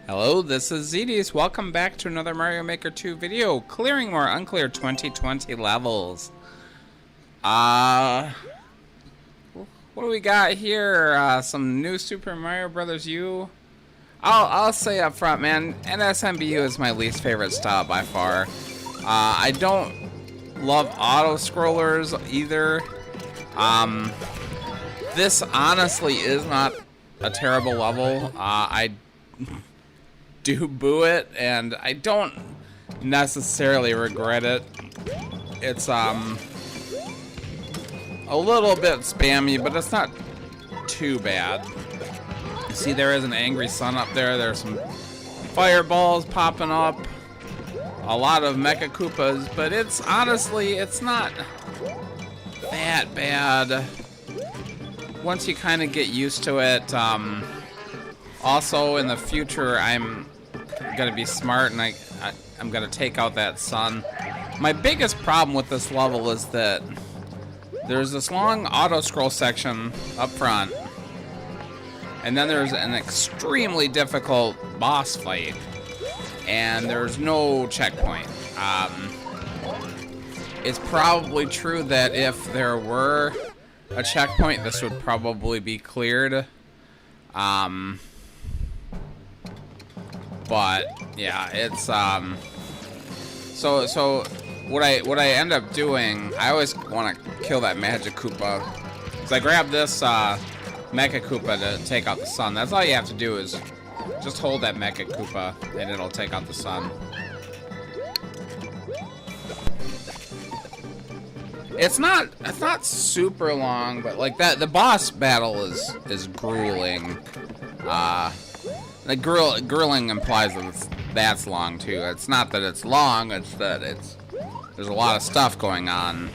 Hello, this is Zedis. Welcome back to another Mario Maker 2 video, clearing more Uncleared 2020 levels. What do we got here? Some new Super Mario Brothers U. I'll say up front, man, NSMBU is my least favorite style by far. I don't love auto-scrollers either. This honestly is not a terrible level. I do boo it, and I don't necessarily regret it. It's a little bit spammy, but it's not too bad. See, there is an angry sun up there. There's some fireballs popping up, a lot of Mecha Koopas, but it's honestly, it's not that bad once you kind of get used to it. Also, in the future, I'm gonna be smart, and I'm gonna take out that sun. My biggest problem with this level is that there's this long auto scroll section up front, and then there's an extremely difficult boss fight, and there's no checkpoint. It's probably true that if there were a checkpoint, this would probably be cleared. But yeah, it's so what I end up doing, I always want to kill that Magic Koopa. So I grab this Mecha Koopa to take out the sun. That's all you have to do is just hold that Mecha Koopa and it'll take out the sun. It's not super long, but like that, the boss battle is grueling. Like grueling implies that that's long too. It's not that it's long, it's that there's a lot of stuff going on.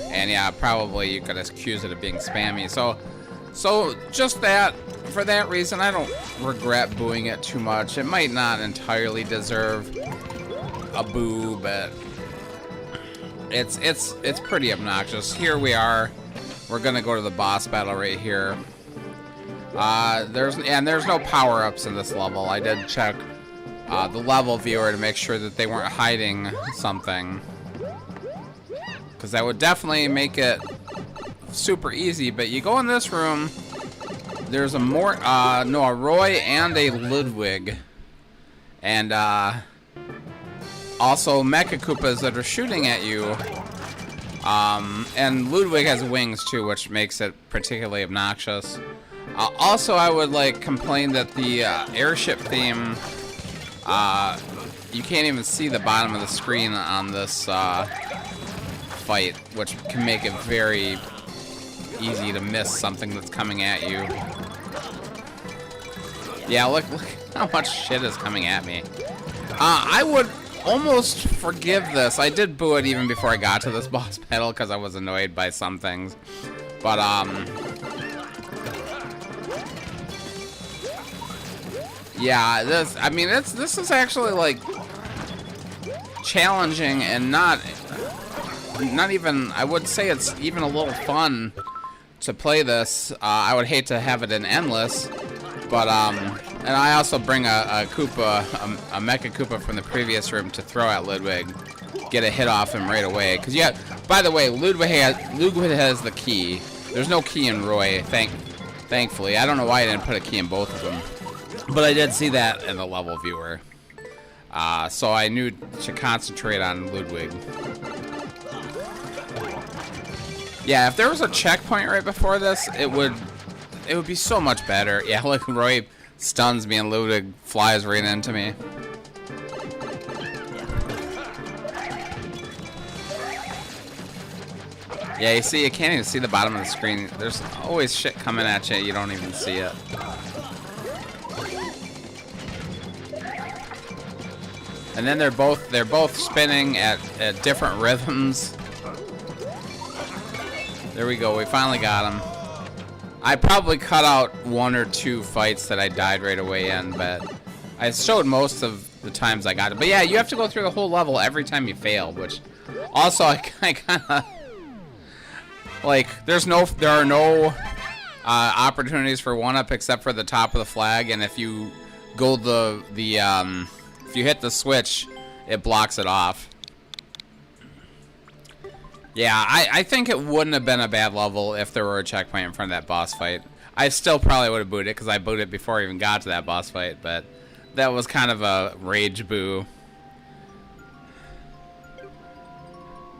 And yeah, probably you could accuse it of being spammy. So just that, for that reason, I don't regret booing it too much. It might not entirely deserve a boo, but it's pretty obnoxious. Here we are. We're gonna go to the boss battle right here. There's no power-ups in this level. I did check the level viewer to make sure that they weren't hiding something, because that would definitely make it super easy. But you go in this room, there's a Roy and a Ludwig, and also Mecha Koopas that are shooting at you. And Ludwig has wings too, which makes it particularly obnoxious. Also, I would complain that the airship theme, you can't even see the bottom of the screen on this fight, which can make it very easy to miss something that's coming at you. Yeah, look how much shit is coming at me. I would almost forgive this. I did boo it even before I got to this boss battle because I was annoyed by some things, but yeah, this is actually challenging and not even, I would say it's even a little fun to play this. I would hate to have it in endless, but and I also bring a Koopa, a Mecha Koopa from the previous room to throw at Ludwig, get a hit off him right away. Cause yeah, by the way, Ludwig has the key. There's no key in Roy, thankfully. I don't know why I didn't put a key in both of them. But I did see that in the level viewer, so I knew to concentrate on Ludwig. Yeah, if there was a checkpoint right before this, it would be so much better. Yeah, look, Roy stuns me and Ludwig flies right into me. Yeah, you see, you can't even see the bottom of the screen. There's always shit coming at you, you don't even see it. And then they're both spinning at different rhythms. There we go. We finally got him. I probably cut out one or two fights that I died right away in, but I showed most of the times I got it. But yeah, you have to go through the whole level every time you fail, which also I kind of there are no opportunities for 1-up except for the top of the flag, and if you go if you hit the switch, it blocks it off. Yeah, I think it wouldn't have been a bad level if there were a checkpoint in front of that boss fight. I still probably would have booed it because I booed it before I even got to that boss fight, but that was kind of a rage boo.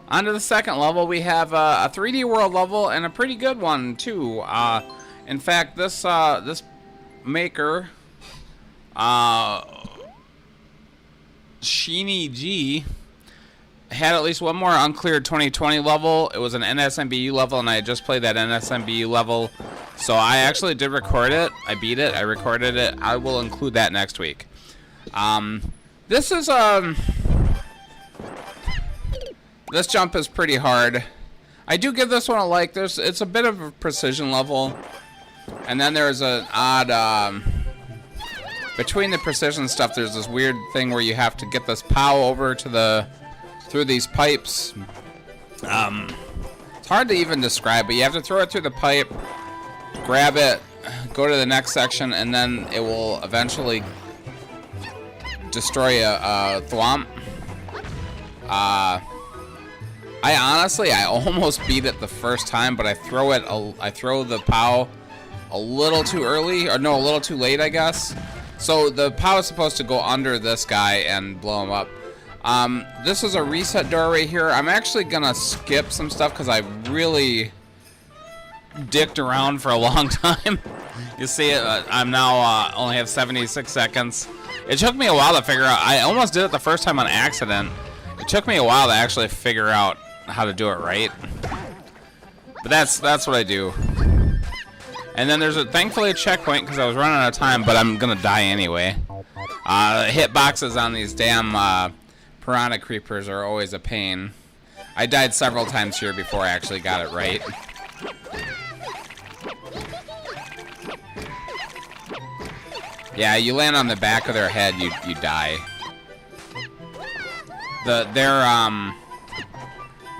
On to the second level, we have a 3D world level and a pretty good one too. In fact, this maker, Sheeny G, had at least one more Uncleared 2020 level. It was an NSMBU level, and I had just played that NSMBU level, so I actually did record it. I beat it. I recorded it. I will include that next week. This is this jump is pretty hard. I do give this one a like. It's a bit of a precision level, and then there's an odd between the precision stuff. There's this weird thing where you have to get this POW over to through these pipes. It's hard to even describe, but you have to throw it through the pipe, grab it, go to the next section, and then it will eventually destroy a thwomp. I almost beat it the first time, but I throw the POW a little too early, or no, a little too late, I guess. So the POW is supposed to go under this guy and blow him up. This is a reset door right here. I'm actually gonna skip some stuff because I really dicked around for a long time. You see it, I'm now only have 76 seconds. It took me a while to figure out. I almost did it the first time on accident. It took me a while to actually figure out how to do it right. But that's what I do. And then there's thankfully a checkpoint because I was running out of time, but I'm gonna die anyway. Hitboxes on these damn piranha creepers are always a pain. I died several times here before I actually got it right. Yeah, you land on the back of their head, you die.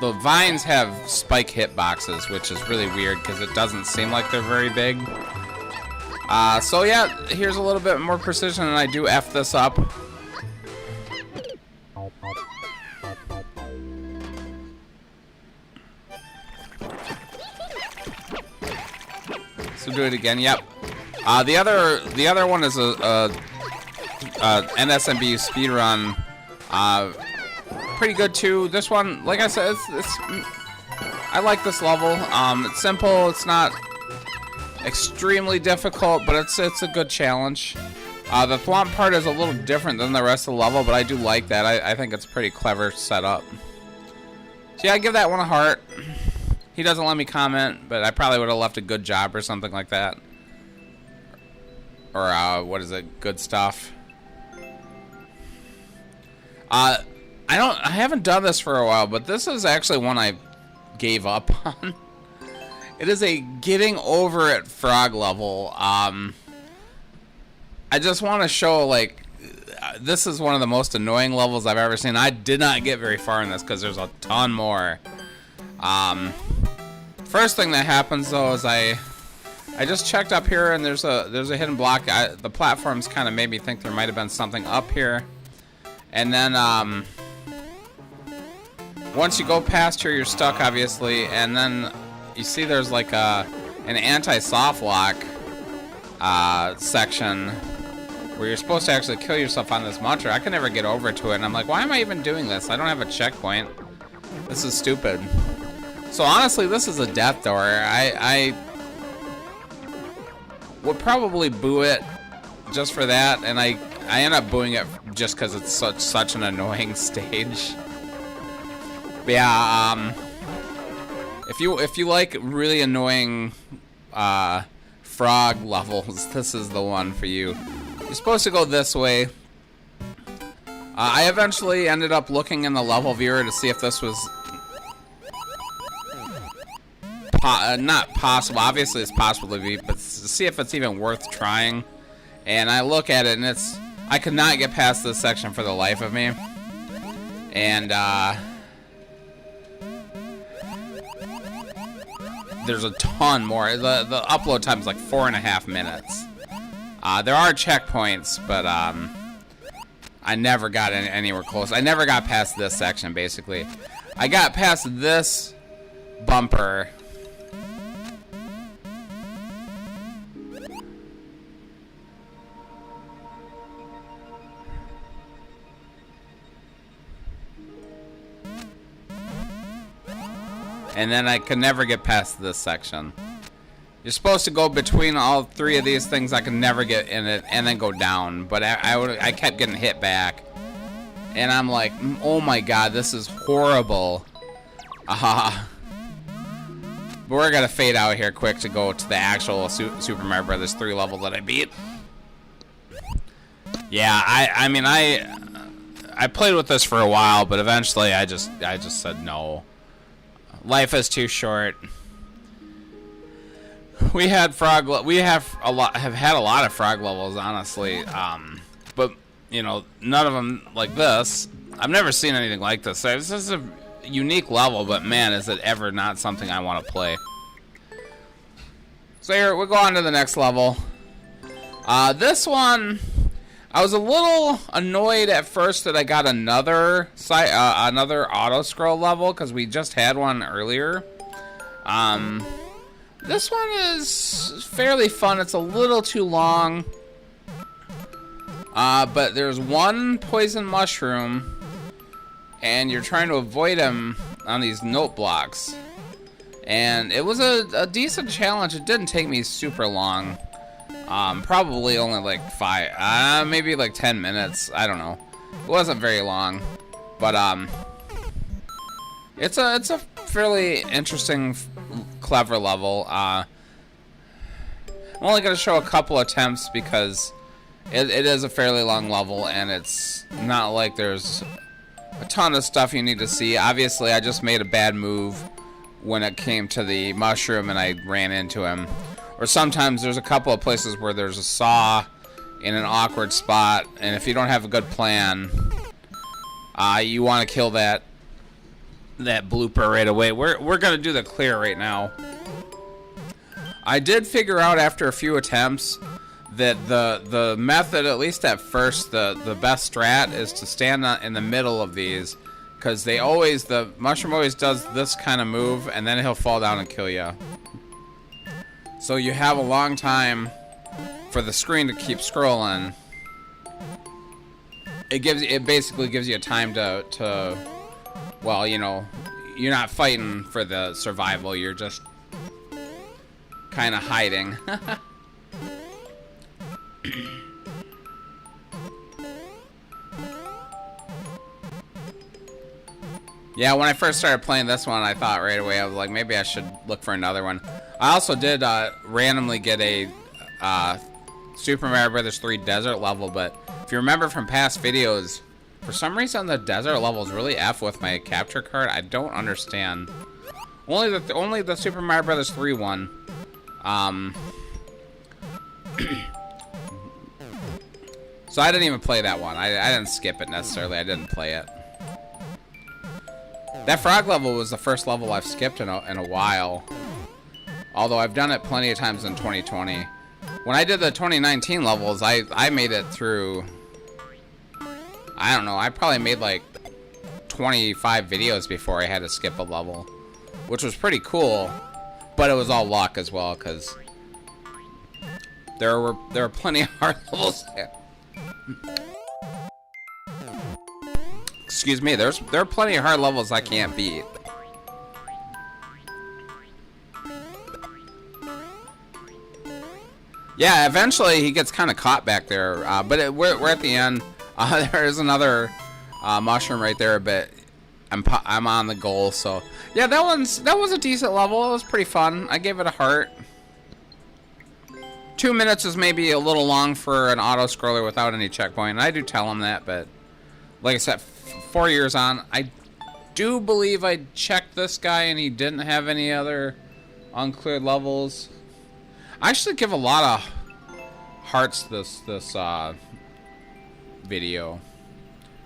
The vines have spike hitboxes, which is really weird because it doesn't seem like they're very big. So yeah, here's a little bit more precision, and I do F this up. So do it again. Yep. The other one is a NSMBU speedrun. Pretty good too. This one, like I said, I like this level. It's simple. It's not extremely difficult, but it's a good challenge. The thwomp part is a little different than the rest of the level, but I do like that. I think it's a pretty clever setup. So yeah, I give that one a heart. He doesn't let me comment, but I probably would have left a good job or something like that. Or what is it? Good stuff. I haven't done this for a while, but this is actually one I gave up on. It is a getting over it frog level. I just want to show, like, this is one of the most annoying levels I've ever seen. I did not get very far in this because there's a ton more. First thing that happens though is I just checked up here, and there's a hidden block. The platforms kind of made me think there might have been something up here, and then once you go past here, you're stuck, obviously, and then you see there's like an anti-soft lock section where you're supposed to actually kill yourself on this muncher. I can never get over to it, and I'm like, why am I even doing this? I don't have a checkpoint. This is stupid. So honestly, this is a death door. I would probably boo it just for that, and I end up booing it just because it's such an annoying stage. But yeah, if you like really annoying frog levels, this is the one for you. You're supposed to go this way. I eventually ended up looking in the level viewer to see if this was not possible. Obviously it's possible to be, but to see if it's even worth trying. And I look at it, and I could not get past this section for the life of me. And there's a ton more. The upload time is like 4.5 minutes. There are checkpoints, but I never got anywhere close. I never got past this section, basically. I got past this bumper. And then I could never get past this section. You're supposed to go between all three of these things. I could never get in it and then go down. But I kept getting hit back. And I'm like, oh my god, this is horrible. But we're going to fade out here quick to go to the actual Super Mario Brothers 3 level that I beat. Yeah, I mean, I played with this for a while, but eventually I just said no. Life is too short. We had have had a lot of frog levels, honestly. But you know, none of them like this. I've never seen anything like this. So this is a unique level, but man, is it ever not something I want to play. So here we'll go on to the next level. This one, I was a little annoyed at first that I got another auto scroll level because we just had one earlier. This one is fairly fun. It's a little too long, but there's one poison mushroom, and you're trying to avoid him on these note blocks. And it was a decent challenge. It didn't take me super long. Probably only like maybe like 10 minutes. I don't know. It wasn't very long, but it's a fairly interesting, clever level. I'm only gonna show a couple attempts because it is a fairly long level, and it's not like there's a ton of stuff you need to see. Obviously, I just made a bad move when it came to the mushroom, and I ran into him. Or sometimes there's a couple of places where there's a saw in an awkward spot, and if you don't have a good plan, you want to kill that blooper right away. We're gonna do the clear right now. I did figure out after a few attempts that the method, at least at first, the best strat is to stand in the middle of these, because the mushroom always does this kind of move, and then he'll fall down and kill you. So you have a long time for the screen to keep scrolling. It basically gives you time to well, you know, you're not fighting for the survival, you're just kind of hiding. Yeah, when I first started playing this one, I thought right away, I was like, maybe I should look for another one. I also did randomly get a Super Mario Brothers 3 desert level, but if you remember from past videos, for some reason the desert levels really F with my capture card. I don't understand. Only the Super Mario Brothers 3 one. So I didn't even play that one. I didn't skip it necessarily. I didn't play it. That frog level was the first level I've skipped in a while. Although I've done it plenty of times in 2020. When I did the 2019 levels, I made it through... I don't know, I probably made like 25 videos before I had to skip a level. Which was pretty cool. But it was all luck as well, because... There were plenty of hard levels there. Excuse me, there are plenty of hard levels I can't beat. Yeah, eventually he gets kind of caught back there, but we're at the end. There is another mushroom right there, but I'm on the goal. So yeah, that was a decent level. It was pretty fun. I gave it a heart. 2 minutes is maybe a little long for an auto scroller without any checkpoint. And I do tell him that, but like I said, 4 years on, I do believe I checked this guy and he didn't have any other uncleared levels. I actually give a lot of hearts this video.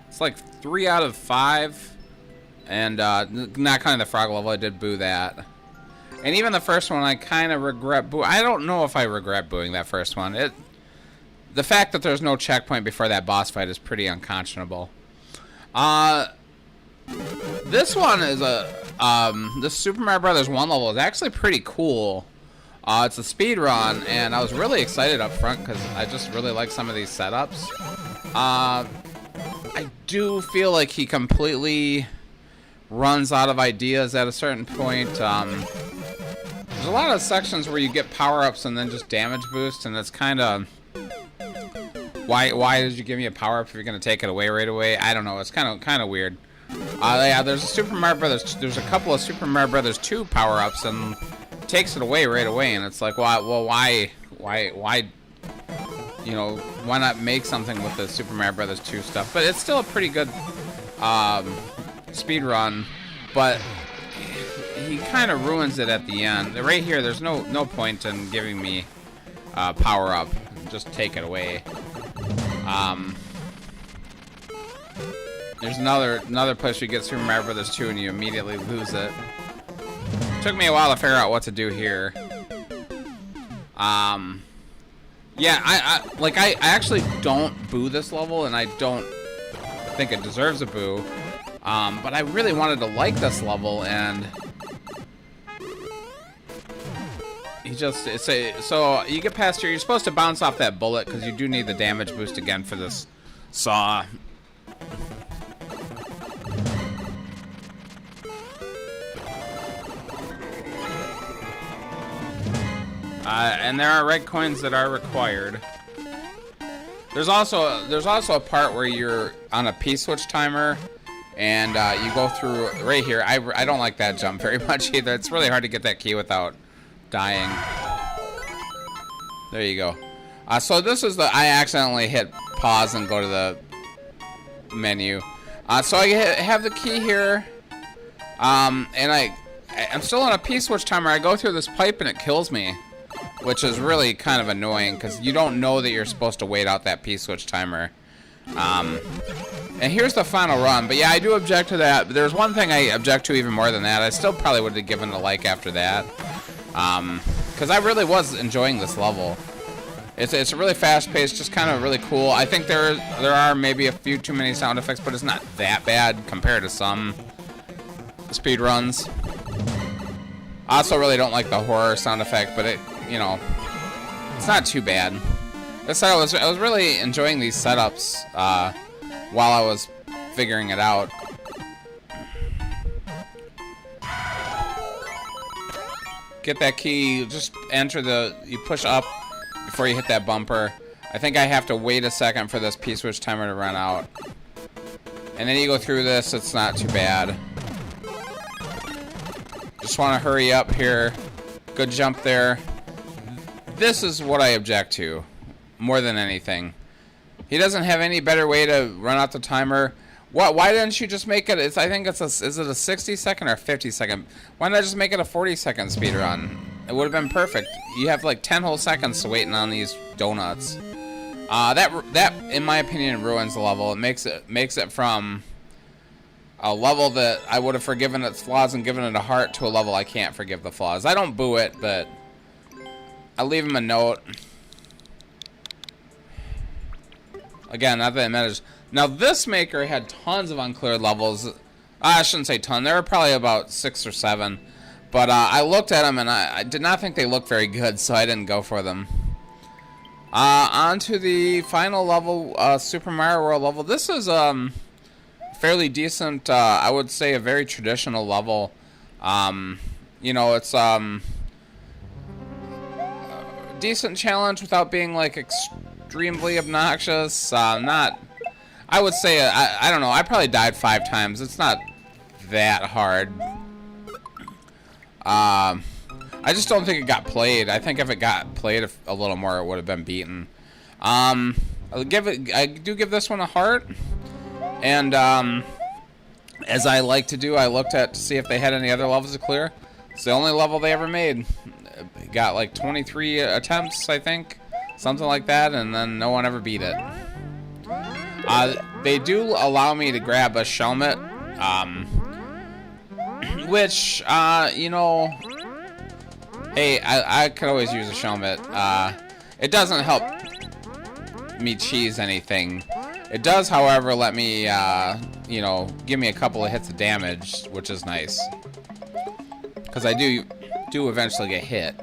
It's like 3 out of 5, and not kind of the frog level. I did boo that, and even the first one I kind of regret boo. I don't know if I regret booing that first one. the fact that there's no checkpoint before that boss fight is pretty unconscionable. This one is this Super Mario Brothers 1 level is actually pretty cool. It's a speed run, and I was really excited up front because I just really like some of these setups. I do feel like he completely runs out of ideas at a certain point. There's a lot of sections where you get power-ups and then just damage boost, and it's kind of... Why did you give me a power-up if you're going to take it away right away? I don't know. It's kind of weird. Yeah, there's a Super Mario Brothers. There's a couple of Super Mario Brothers 2 power-ups, and it takes it away right away. And it's like, well, why? You know, why not make something with the Super Mario Brothers 2 stuff? But it's still a pretty good speed run. But he kind of ruins it at the end. Right here, there's no point in giving me power-up. Just take it away. There's another place where you get Super Mario Brothers 2 and you immediately lose it. Took me a while to figure out what to do here. Yeah, I actually don't boo this level, and I don't think it deserves a boo. But I really wanted to like this level, and so you get past here. You're supposed to bounce off that bullet because you do need the damage boost again for this saw. And there are red coins that are required. There's also a part where you're on a P-switch timer, and you go through right here. I don't like that jump very much either. It's really hard to get that key without dying. There you go. So this is I accidentally hit pause and go to the menu. So I have the key here, and I'm still on a P-switch timer. I go through this pipe and it kills me, which is really kind of annoying because you don't know that you're supposed to wait out that P-switch timer. And here's the final run. But yeah, I do object to that. But there's one thing I object to even more than that. I still probably would have given it a like after that. Because I really was enjoying this level. It's really fast-paced, just kind of really cool. I think there are maybe a few too many sound effects, but it's not that bad compared to some speed runs. I also really don't like the horror sound effect, but it's not too bad. I was really enjoying these setups while I was figuring it out. Get that key, just you push up before you hit that bumper. I think I have to wait a second for this P-switch timer to run out. And then you go through this, it's not too bad. Just want to hurry up here. Good jump there. This is what I object to more than anything. He doesn't have any better way to run out the timer. Why didn't you just make it? Is it a 60-second or 50-second? Why not just make it a 40-second speed run? It would have been perfect. You have like 10 whole seconds waiting on these donuts. That in my opinion ruins the level. It makes it from a level that I would have forgiven its flaws and given it a heart to a level I can't forgive the flaws. I don't boo it, but I leave him a note. Again, not that it matters. Now, this maker had tons of uncleared levels. I shouldn't say ton. There were probably about 6 or 7. But I looked at them, and I did not think they looked very good, so I didn't go for them. On to the final level, Super Mario World level. This is fairly decent. I would say a very traditional level. It's decent challenge without being like extremely obnoxious. I would say I don't know. I probably died 5 times. It's not that hard. I just don't think it got played. I think if it got played a little more, it would have been beaten. I do give this one a heart. And as I like to do, I looked to see if they had any other levels to clear. It's the only level they ever made. It got like 23 attempts, I think, something like that, and then no one ever beat it. They do allow me to grab a shelmet, which hey, I could always use a shelmet. It doesn't help let me cheese anything. It does, however, let me, you know, give me a couple of hits of damage, which is nice. Because I do eventually get hit.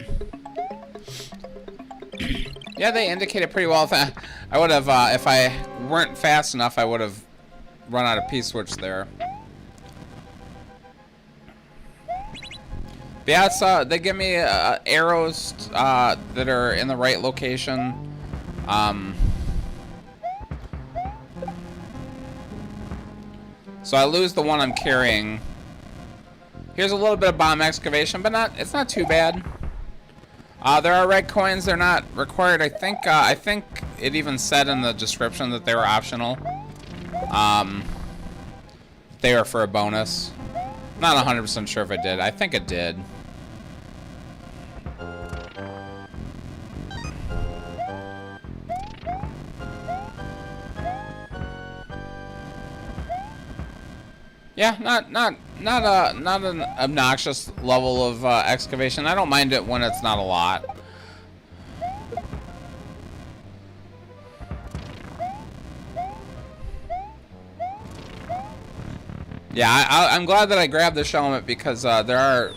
Yeah, they indicated pretty well. I would have, if I weren't fast enough, I would have run out of P-switch there. But yeah, it's, they give me arrows that are in the right location. So I lose the one I'm carrying. Here's a little bit of bomb excavation, but it's not too bad. There are red coins. They're not required. I think it even said in the description that they were optional. They were for a bonus. Not 100% sure if it did. I think it did. Yeah, not an obnoxious level of excavation. I don't mind it when it's not a lot. Yeah, I'm glad that I grabbed this helmet because there's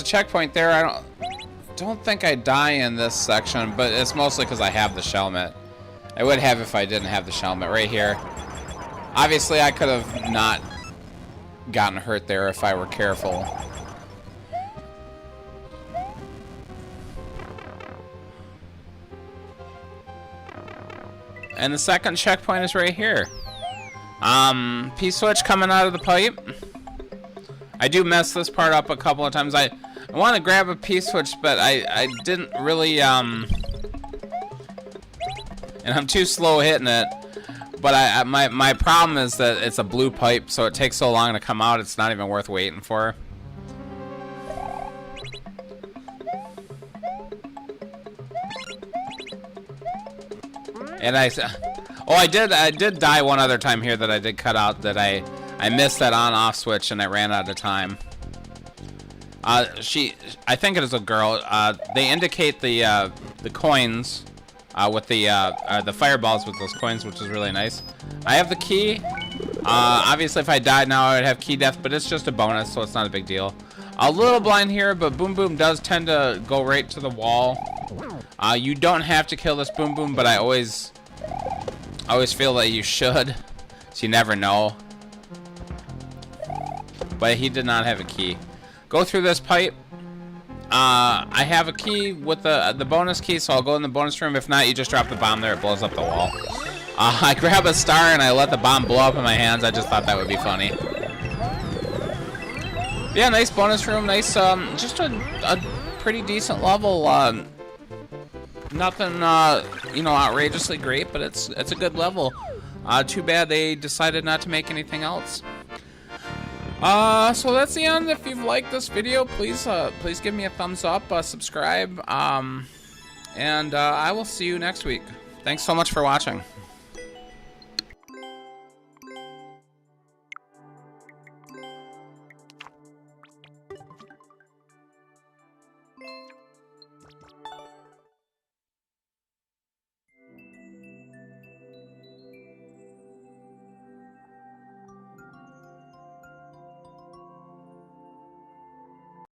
a checkpoint there. I don't think I die in this section, but it's mostly because I have the helmet. I would have if I didn't have the helmet right here. Obviously, I could have not gotten hurt there if I were careful. And the second checkpoint is right here. P-switch coming out of the pipe. I do mess this part up a couple of times. I want to grab a P-switch, but I didn't really, and I'm too slow hitting it. But my problem is that it's a blue pipe, so it takes so long to come out, it's not even worth waiting for. And I did die one other time here that I did cut out, that I missed that on-off switch and I ran out of time. I think it is a girl. They indicate the coins. With the fireballs with those coins, which is really nice. I have the key. Obviously, if I died now, I would have key death, but it's just a bonus, so it's not a big deal. A little blind here, but Boom Boom does tend to go right to the wall. You don't have to kill this Boom Boom, but I always feel that you should, so you never know. But he did not have a key. Go through this pipe. I have a key with the bonus key, so I'll go in the bonus room. If not, you just drop the bomb there, it blows up the wall. I grab a star and I let the bomb blow up in my hands. I just thought that would be funny. Yeah, nice bonus room, nice, just a pretty decent level. Nothing, you know, outrageously great, but it's a good level. Too bad they decided not to make anything else. So that's the end. If you've liked this video, please give me a thumbs up, subscribe, and I will see you next week. Thanks so much for watching.